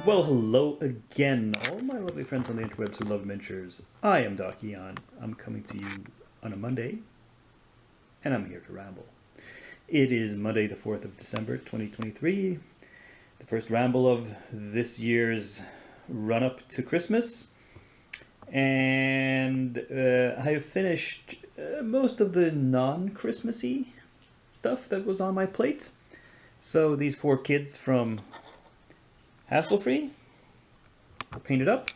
Well, hello again, all my lovely friends on the interwebs who love miniatures. I am Doc Eon. I'm coming to you on a Monday, and I'm here to ramble. It is Monday, the 4th of December, 2023, the first ramble of this year's run up to Christmas. And I have finished most of the non Christmassy stuff that was on my plate. So these four kids from Hassle-Free are painted up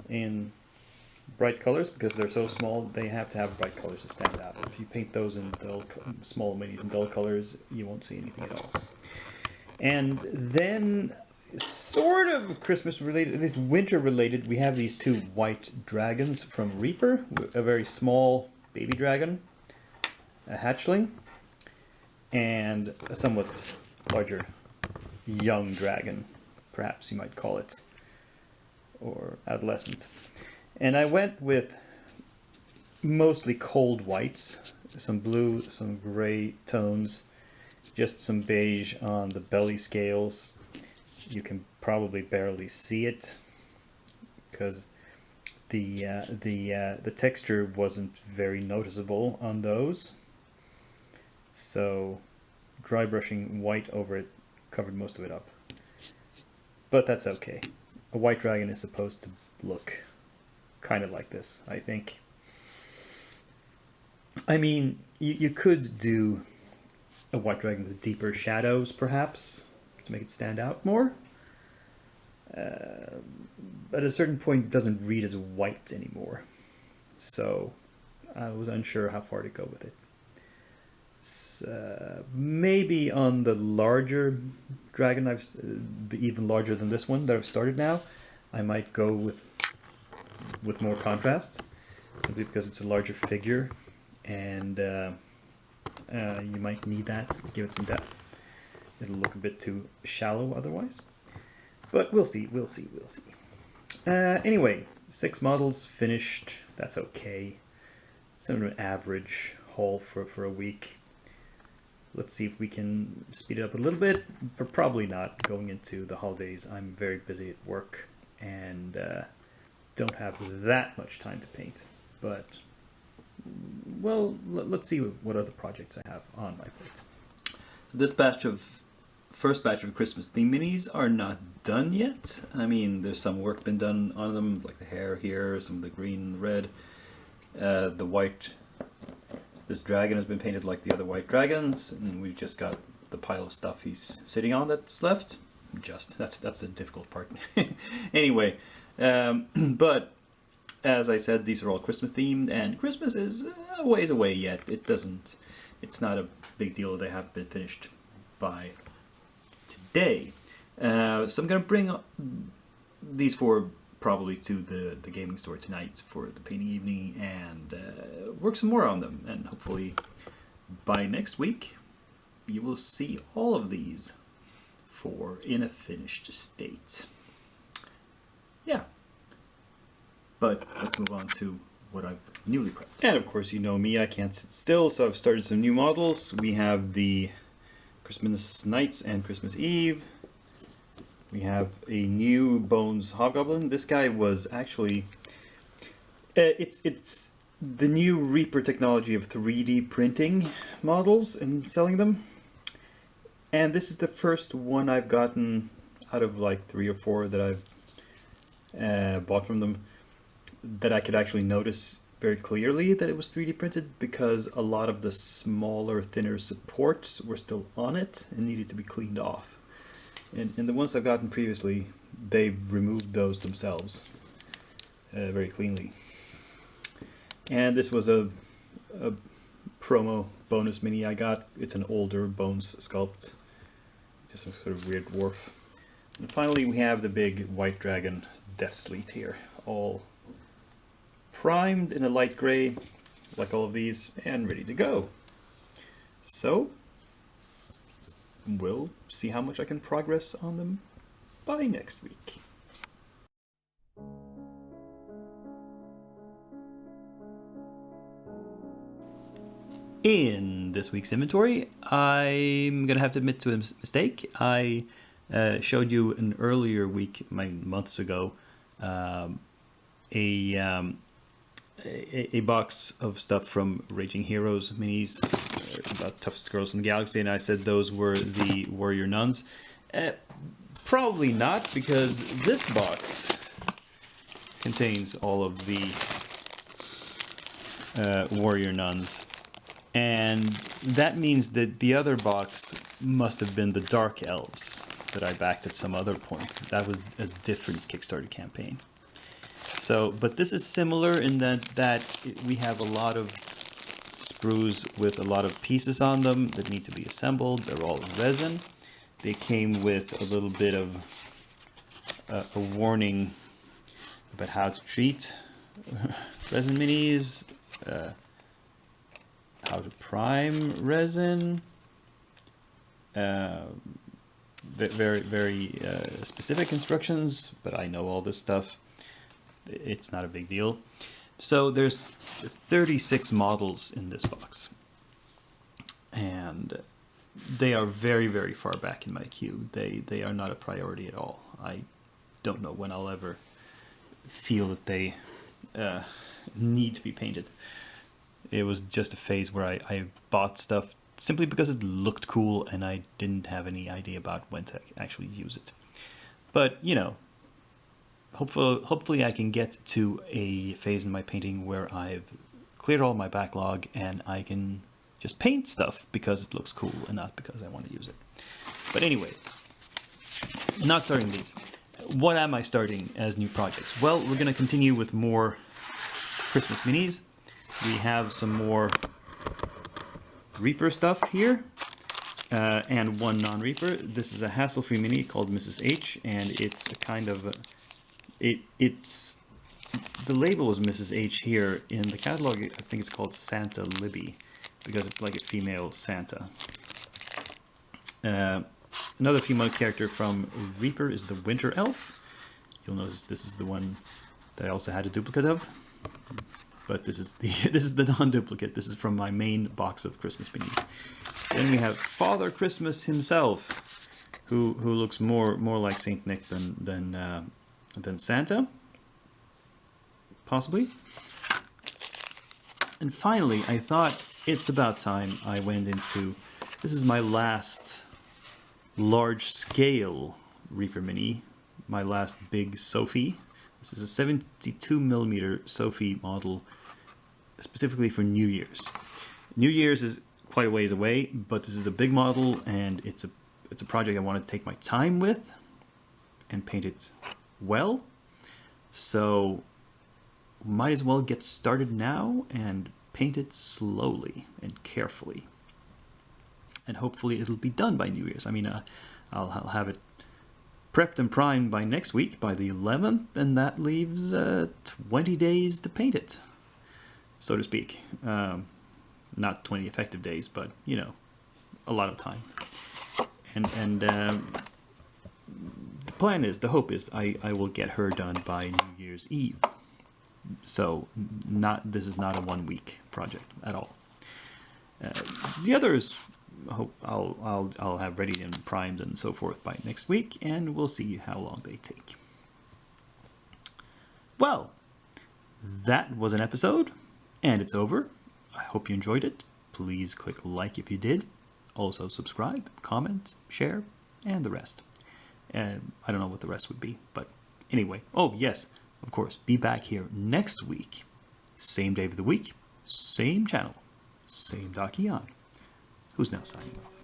in bright colors because they're so small. They have to have bright colors to stand out. If you paint those in small minis and dull colors, you won't see anything at all. And then, sort of Christmas related, at least winter related, we have these two white dragons from Reaper, a very small baby dragon, a hatchling, and a somewhat larger young dragon, perhaps you might call it, or adolescent. And I went with mostly cold whites, some blue, some gray tones, just some beige on the belly scales. You can probably barely see it because the texture wasn't very noticeable on those. So dry brushing white over it covered most of it up. But that's okay. A white dragon is supposed to look kind of like this, I think. I mean, you could do a white dragon with deeper shadows, perhaps, to make it stand out more. But at a certain point, it doesn't read as white anymore. So I was unsure how far to go with it. Maybe on the larger dragon, even larger than this one that I've started now, I might go with more contrast, simply because it's a larger figure, and you might need that to give it some depth. It'll look a bit too shallow otherwise, but we'll see. Anyway, 6 models finished. That's okay. Sort of an average haul for a week. Let's see if we can speed it up a little bit, but probably not. Going into the holidays, I'm very busy at work and don't have that much time to paint. But, well, let's see what other projects I have on my plate. So this first batch of Christmas theme minis are not done yet. I mean, there's some work been done on them, like the hair here, some of the green and the red, the white. This dragon has been painted like the other white dragons, and we've just got the pile of stuff he's sitting on that's left. That's the difficult part. Anyway, but as I said, these are all Christmas themed, and Christmas is a ways away yet. It's not a big deal. They haven't been finished by today. So I'm going to bring these four probably to the gaming store tonight for the painting evening and work some more on them, and hopefully by next week you will see all of these in a finished state. Yeah, but let's move on to what I've newly prepped. And of course, you know me, I can't sit still, so I've started some new models. We have the Christmas Nights and Christmas Eve. We have a new Bones Hobgoblin. This guy was actually... it's the new Reaper technology of 3D printing models and selling them. And this is the first one I've gotten out of like 3 or 4 that I've bought from them that I could actually notice very clearly that it was 3D printed, because a lot of the smaller, thinner supports were still on it and needed to be cleaned off. And the ones I've gotten previously, they've removed those themselves very cleanly. And this was a promo bonus mini I got. It's an older Bones sculpt, just a sort of weird dwarf. And finally, we have the big white dragon Death Sleet here, all primed in a light gray, like all of these, and ready to go. So we'll see how much I can progress on them by next week. In this week's inventory, I'm going to have to admit to a mistake. I Showed you an earlier week, months ago, a box of stuff from Raging Heroes minis about toughest girls in the galaxy, and I said those were the Warrior Nuns. Probably not, because this box contains all of the Warrior Nuns, and that means that the other box must have been the Dark Elves that I backed at some other point. That was a different Kickstarter campaign. So, but this is similar in that we have a lot of sprues with a lot of pieces on them that need to be assembled. They're all resin. They came with a little bit of a warning about how to treat resin minis, how to prime resin, very specific instructions, but I know all this stuff. It's not a big deal. So there's 36 models in this box, and they are very, very far back in my queue. They are not a priority at all. I don't know when I'll ever feel that they need to be painted. It was just a phase where I bought stuff simply because it looked cool and I didn't have any idea about when to actually use it. But, you know, hopefully I can get to a phase in my painting where I've cleared all my backlog and I can just paint stuff because it looks cool and not because I want to use it. But anyway, not starting these. What am I starting as new projects? Well, we're going to continue with more Christmas minis. We have some more Reaper stuff here, and one non-Reaper. This is a hassle-free mini called Mrs. H, and it's a kind of it's the label is Mrs. H here. In the catalog, I think it's called Santa Libby, because it's like a female Santa. Another female character from Reaper is the Winter Elf. You'll notice this is the one that I also had a duplicate of, but this is the non-duplicate. This is from my main box of Christmas minis. Then we have Father Christmas himself, who looks more like Saint Nick than Santa, possibly. And finally, I thought it's about time I went into. This is my last large-scale Reaper mini, my last big Sophie. This is a 72mm Sophie model, specifically for New Year's. New Year's is quite a ways away, but this is a big model, and it's a project I want to take my time with and paint it well. So might as well get started now and paint it slowly and carefully. And hopefully it'll be done by New Year's. I mean, I'll have it prepped and primed by next week, by the 11th, and that leaves 20 days to paint it, so to speak. Not 20 effective days, but, you know, a lot of time. And the plan is, the hope is, I will get her done by New Year's Eve. So this is not a 1 week project at all. The others, hope I'll have ready and primed and so forth by next week, and we'll see how long they take. Well, that was an episode, and it's over. I hope you enjoyed it. Please click like if you did. Also subscribe, comment, share, and the rest. I don't know what the rest would be, but anyway. Oh, yes, of course, be back here next week. Same day of the week, same channel, same Dakian. Who's now signing off.